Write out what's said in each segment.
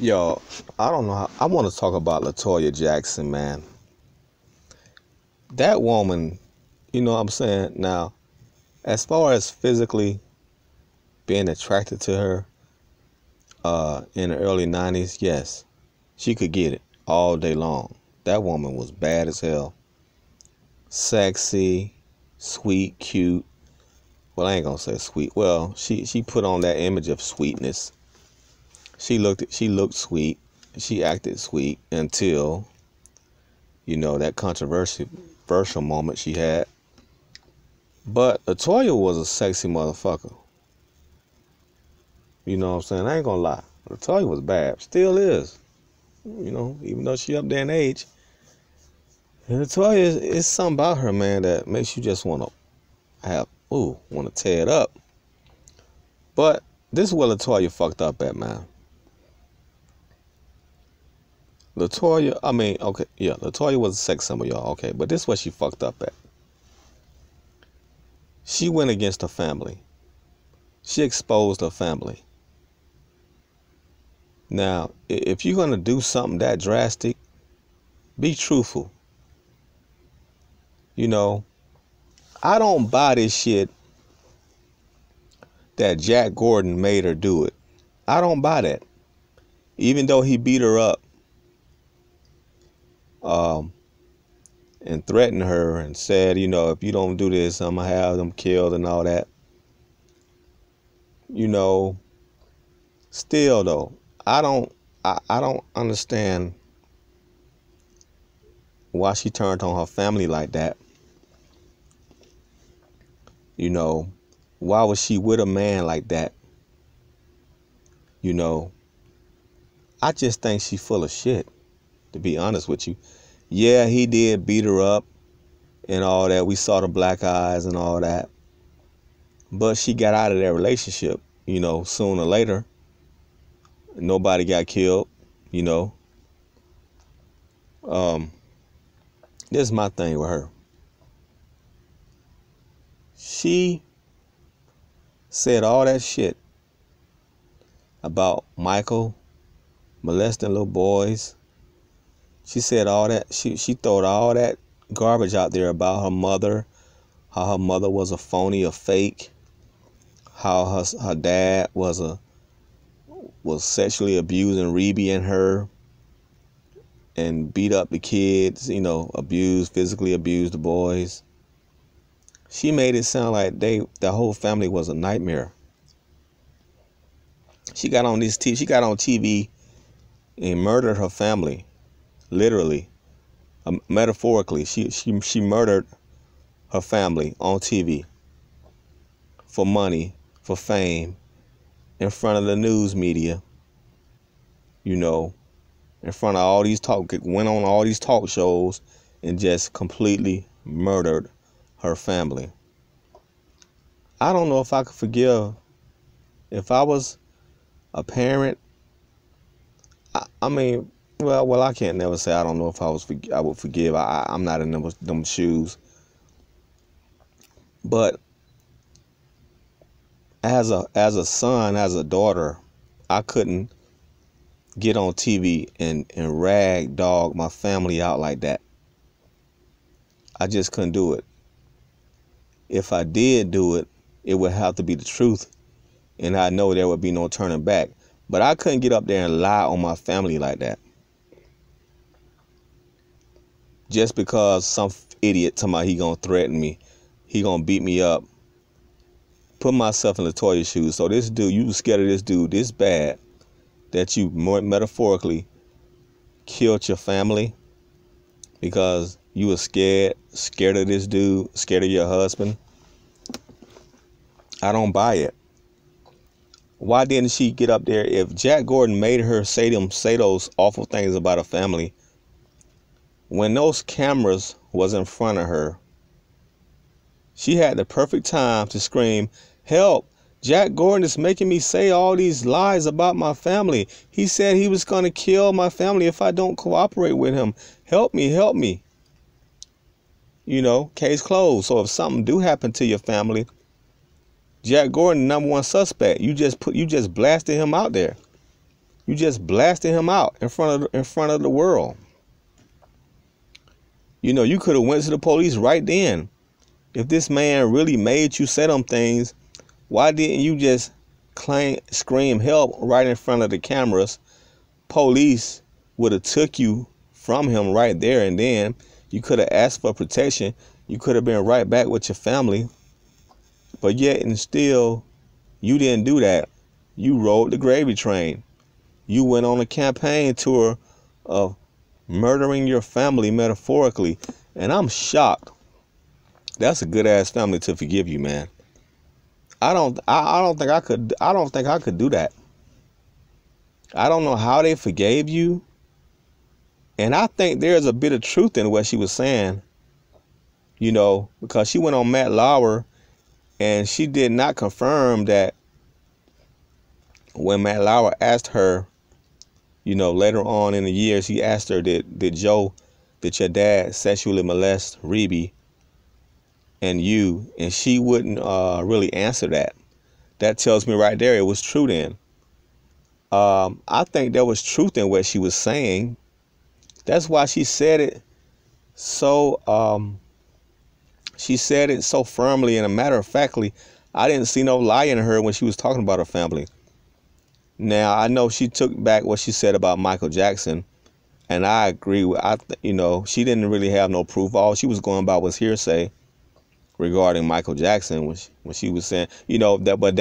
Yo, I don't know how. I want to talk about Latoya Jackson, man. That woman, you know what I'm saying? Now, as far as physically being attracted to her in the early 90s, yes, she could get it all day long. That woman was bad as hell. Sexy, sweet, cute. Well, I ain't gonna say sweet. Well, she put on that image of sweetness. She looked sweet. She acted sweet until, that controversial moment she had. But Latoya was a sexy motherfucker. You know what I'm saying? I ain't gonna lie. Latoya was bad. Still is. Even though she up there in age. And Latoya is something about her, man, that makes you just want to tear it up. But this is where Latoya fucked up at, man. Latoya was a sex symbol, y'all, okay. But this is what she fucked up at. She went against her family. She exposed her family. Now, if you're going to do something that drastic, be truthful. I don't buy this shit that Jack Gordon made her do it. I don't buy that. Even though he beat her up and threatened her and said, if you don't do this, I'm going to have them killed and all that. Still though, I don't understand why she turned on her family like that. Why was she with a man like that? I just think she's full of shit, to be honest with you. Yeah, he did beat her up and all that. We saw the black eyes and all that. But she got out of that relationship, sooner or later. Nobody got killed, This is my thing with her. She said all that shit about Micheal molesting little boys. She said all that. She throwed all that garbage out there about her mother, how her mother was a phony, a fake, how her dad was sexually abusing Reby and her, and beat up the kids, physically abused the boys. She made it sound like the whole family was a nightmare. She got on TV and murdered her family, literally, metaphorically. She murdered her family on TV for money, for fame, in front of the news media. In front of all these went on all these talk shows and just completely murdered her family. I don't know if I could forgive. If I was a parent, I can't never say I don't know if I would forgive. I'm not in them shoes. But as a son, as a daughter, I couldn't get on TV and rag dog my family out like that. I just couldn't do it. If I did do it, it would have to be the truth, and I know there would be no turning back. But I couldn't get up there and lie on my family like that. Just because some idiot told me he gonna threaten me, he gonna beat me up. Put myself in Latoya's shoes. So this dude, you was scared of this dude this bad that you more metaphorically killed your family because you were scared of this dude, scared of your husband. I don't buy it. Why didn't she get up there? If Jack Gordon made her say those awful things about her family, when those cameras was in front of her, she had the perfect time to scream, "Help! Jack Gordon is making me say all these lies about my family. He said he was going to kill my family if I don't cooperate with him. Help me, help me." Case closed. So if something do happen to your family, Jack Gordon, #1 suspect. You just blasted him out there. You just blasted him out in front of the world. You know, you could have went to the police right then. If this man really made you say them things, why didn't you just scream help right in front of the cameras? Police would have took you from him right there and then. You could have asked for protection. You could have been right back with your family. But yet and still, you didn't do that. You rode the gravy train. You went on a campaign tour of murdering your family metaphorically. And I'm shocked. That's a good ass family to forgive you, man. I don't think I could do that. I don't know how they forgave you. And I think there's a bit of truth in what she was saying, you know, because she went on Matt Lauer and she did not confirm that when Matt Lauer asked her, you know, later on in the years, he asked her, did your dad sexually molest Reby and you? And she wouldn't really answer that. That tells me right there it was true then. I think there was truth in what she was saying. That's why she said it so firmly and a matter of factly. I didn't see no lie in her when she was talking about her family. Now, I know she took back what she said about Michael Jackson, and I agree with, you know, she didn't really have no proof. All she was going about was hearsay regarding Michael Jackson when she was saying, you know, that was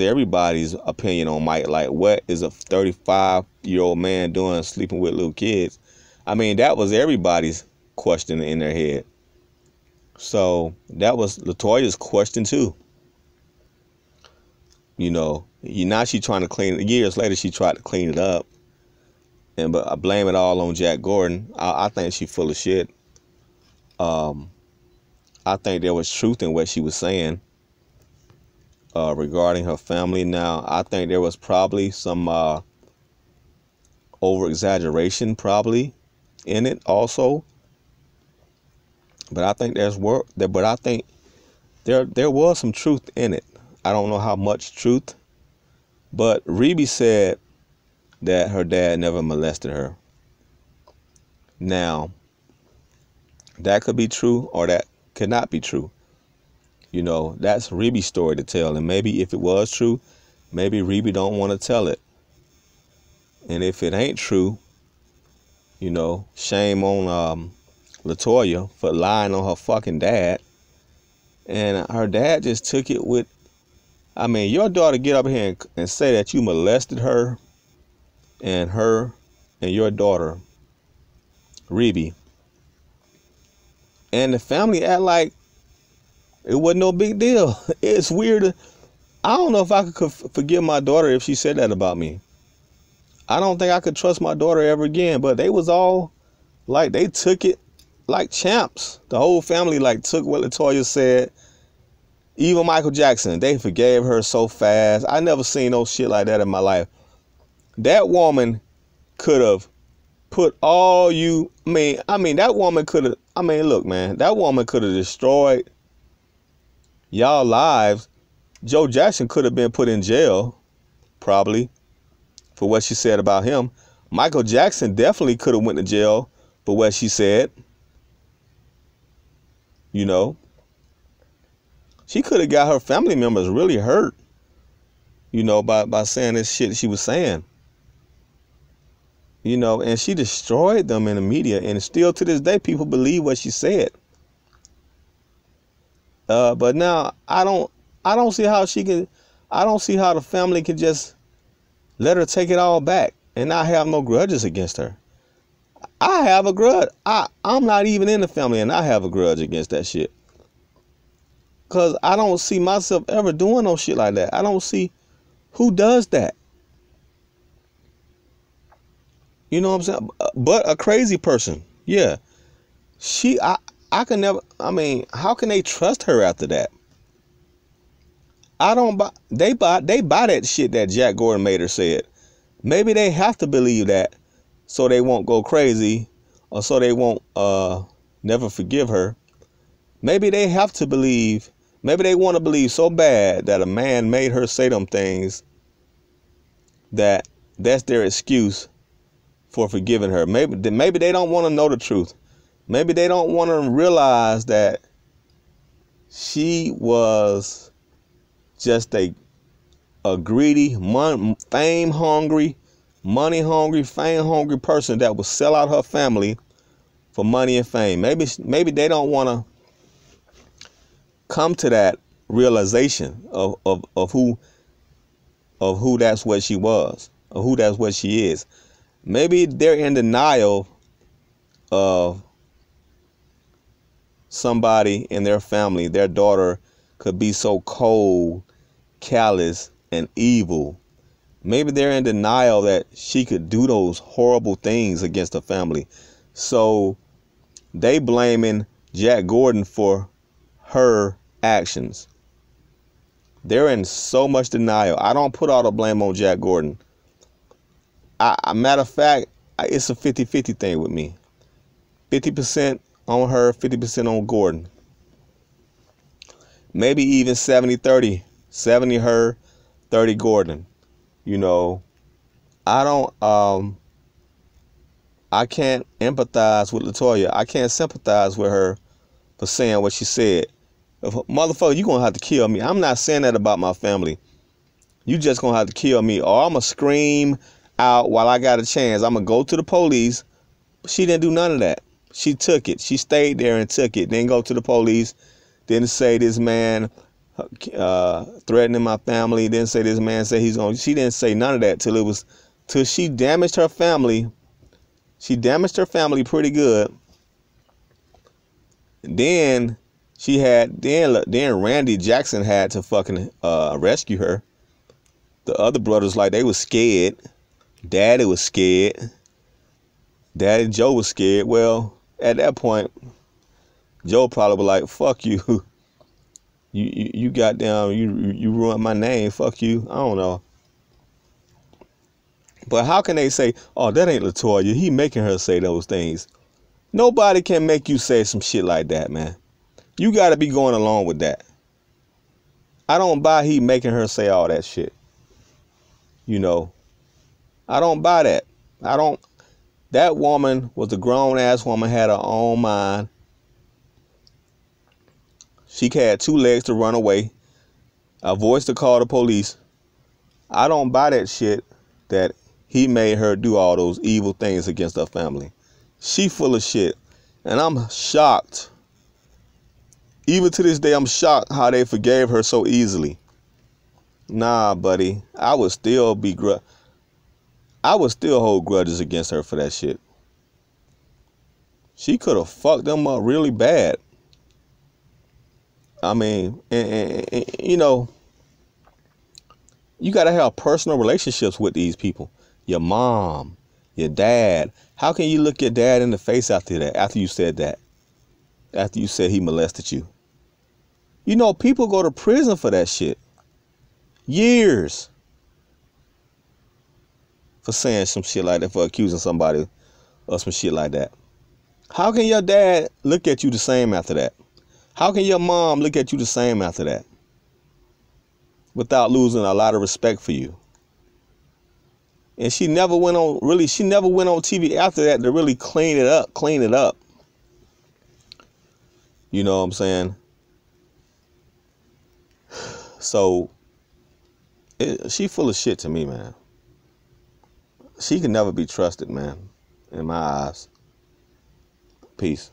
everybody's opinion on Mike. Like, what is a 35-year-old man doing sleeping with little kids? I mean, that was everybody's question in their head. So that was Latoya's question too. You know, now she's trying to clean it. Years later, she tried to clean it up. But I blame it all on Jack Gordon. I think she's full of shit. I think there was truth in what she was saying. Regarding her family. Now, I think there was probably some over-exaggeration probably in it also. But I think there was some truth in it. I don't know how much truth, but Reby said that her dad never molested her. Now, that could be true or that could not be true. You know, that's Reby's story to tell. And maybe if it was true, maybe Reby don't want to tell it. And if it ain't true, you know, shame on Latoya for lying on her fucking dad. And her dad just took it with, I mean, your daughter get up here and say that you molested her and your daughter, Reby. And the family act like it wasn't no big deal. It's weird. I don't know if I could forgive my daughter if she said that about me. I don't think I could trust my daughter ever again. But they was all like, they took it like champs. The whole family like took what Latoya said. Even Michael Jackson, they forgave her so fast. I never seen no shit like that in my life. That woman could have put all you, I mean, that woman could have, look, man, that woman could have destroyed y'all lives. Joe Jackson could have been put in jail, probably, for what she said about him. Michael Jackson definitely could have went to jail for what she said. You know, she could have got her family members really hurt, you know, by saying this shit she was saying. You know, and she destroyed them in the media, and still to this day people believe what she said. But now I don't see how I don't see how the family can just let her take it all back and not have no grudges against her. I have a grudge. I'm not even in the family and I have a grudge against that shit. Cause I don't see myself ever doing no shit like that. I don't see who does that. You know what I'm saying? But a crazy person. Yeah. I can never, how can they trust her after that? They buy that shit that Jack Gordon made her said. Maybe they have to believe that so they won't go crazy or so they won't never forgive her. Maybe they have to believe, maybe they want to believe so bad that a man made her say them things that that's their excuse for forgiving her. Maybe they don't want to know the truth. Maybe they don't want to realize that she was just a greedy, fame hungry, money hungry, fame hungry person that would sell out her family for money and fame. Maybe they don't want to come to that realization of who that's what she was, or who that's what she is. Maybe they're in denial of somebody in their family, their daughter could be so cold, callous, and evil. Maybe they're in denial that she could do those horrible things against her family. So they blaming Jack Gordon for her actions. They're in so much denial. I don't put all the blame on Jack Gordon. Matter of fact, it's a 50-50 thing with me. 50% on her, 50% on Gordon. Maybe even 70-30. 70 her, 30 Gordon. You know, I can't empathize with Latoya. I can't sympathize with her for saying what she said. If, motherfucker, you gonna have to kill me. I'm not saying that about my family. You just gonna have to kill me, or I'm gonna scream out while I got a chance. I'm gonna go to the police. She didn't do none of that. She took it. She stayed there and took it. Then go to the police. Didn't say this man threatening my family. Didn't say this man said he's gonna. She didn't say none of that till she damaged her family. She damaged her family pretty good. Then then Randy Jackson had to fucking rescue her. The other brothers, like, they was scared. Daddy was scared. Daddy Joe was scared. Well, at that point, Joe probably was like, "Fuck you, you goddamn, you ruined my name. Fuck you." I don't know. But how can they say, "Oh, that ain't Latoya. He making her say those things"? Nobody can make you say some shit like that, man. You got to be going along with that. I don't buy he making her say all that shit. You know, I don't buy that. That woman was a grown-ass woman, had her own mind. She had two legs to run away, a voice to call the police. I don't buy that shit that he made her do all those evil things against her family. She full of shit. And I'm shocked. Even to this day, I'm shocked how they forgave her so easily. Nah, buddy. I would still hold grudges against her for that shit. She could have fucked them up really bad. I mean, and you know, you got to have personal relationships with these people. Your mom, your dad. How can you look your dad in the face after that? After you said that? After you said he molested you? You know, people go to prison for that shit. Years. For saying some shit like that, for accusing somebody of some shit like that. How can your dad look at you the same after that? How can your mom look at you the same after that? Without losing a lot of respect for you. And she never went on TV after that to really clean it up. You know what I'm saying? So, she full of shit to me, man. She can never be trusted, man, in my eyes. Peace.